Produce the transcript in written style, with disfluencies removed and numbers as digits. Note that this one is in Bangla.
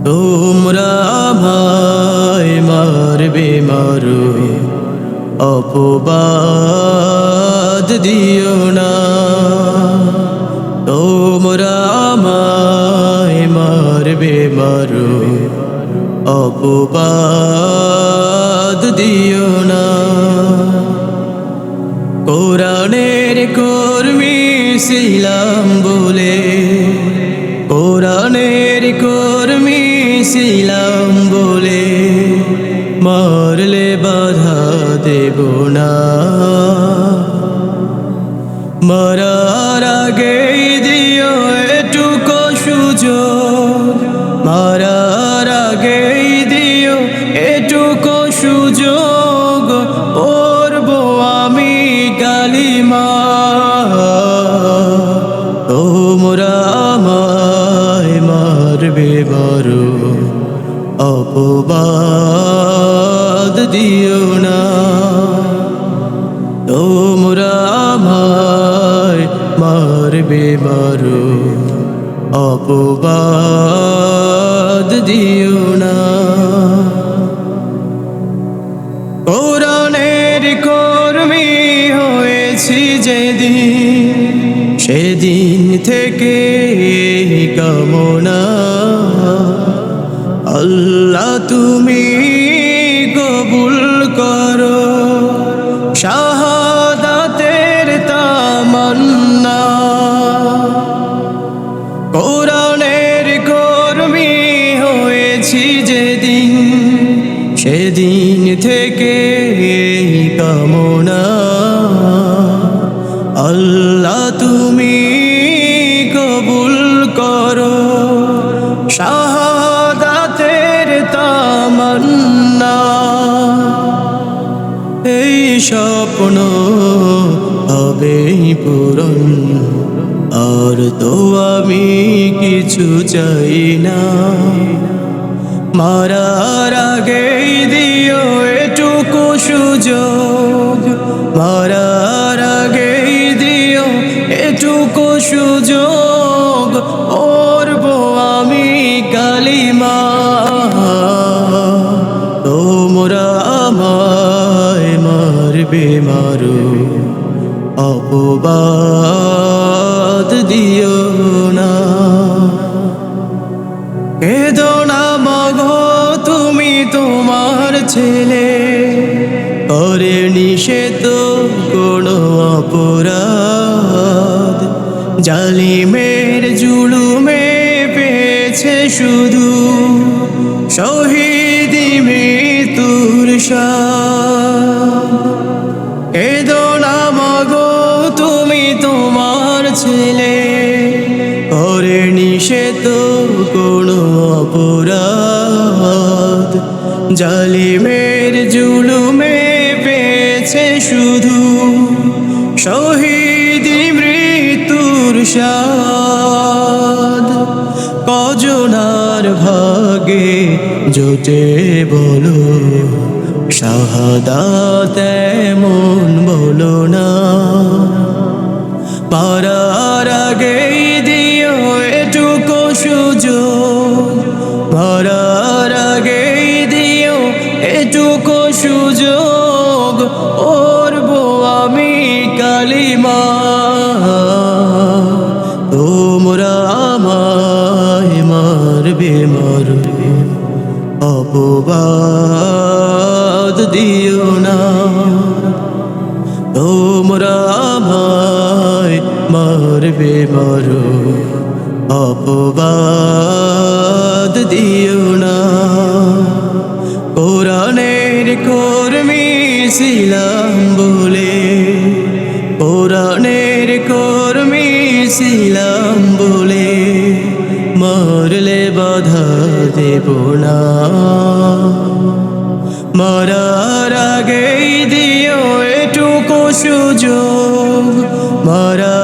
তোমরা আমায় মারবে মারো, অপবাদ দিও না। তোমরা আমায় মারবে মারো, অপবাদ দিও না। কোরআনের কর্মী ছিলাম বলে, কোরআনের কর্মী ছিলাম বলে মারলে বাধা দেব না। মরার আগেই দিও এটুকু সুযোগ, মরার আগেই দিও এটুকু সুযোগ, পড়বো আমি কালিমা। তোমরা আমায় মারবে মারো, অপবাদ দিও না। তোমরা আমায় মারবে মারো, অপবাদ দিও না। কোরআনের কর্মী হয়েছি যেদিন, সেদিন থেকে কামনা, আল্লাহ তুমি কবুল করো শাহাদাতের তামান্না। কোরআনের কর্মী হয়েছি যেদিন, সেদিন থেকে কামনা, আল্লাহ তুমি কবুল করো শাহাদাতের তামান্না। এই স্বপ্ন হবেই পূরণ, আর তো আমি কিছু চাই না। মারার আগেই দিও এটুকু সুযোগ, মারার আগেই দিও এটুকু সুযোগ, পড়বো আমি কালিমা। তোমরা আমায় মারবে মারো, অপবাদ দিও না। কেঁদো না মাগো তুমি তোমার ছেলে, করেনি সে তো কোনো অপরাধ। জালিমের জুলুমে পেয়েছে শুধু শহীদি মৃত্যুর স্বাদ। কেঁদো না মাগো তুমি তোমার ছেলে, করেনি সে তো কোনো অপরাধ। জালিমের জুলুমে পেয়েছে শুধু শহীদি মৃত্যুর স্বাদ। কজনার ভাগে জোটে বলো শাহাদাত এমন বলো না। মারার আগেই দিও এটুকু সুযোগ, মারার আগেই দিও এটুকু সুযোগ, পড়বো আমি কালিমা। তোমরা আমায় মারবে মারো, অপবাদ দিও না। তোমরা আমায় মারবে মারো, অপবাদ দিও না। কোরআনের কর্মী ছিলাম বলে, কোরআনের কর্মী ছিলাম বলে মারলে বাধা দেব না। মারার আগেই দিও এটুকু সুযোগ, মারা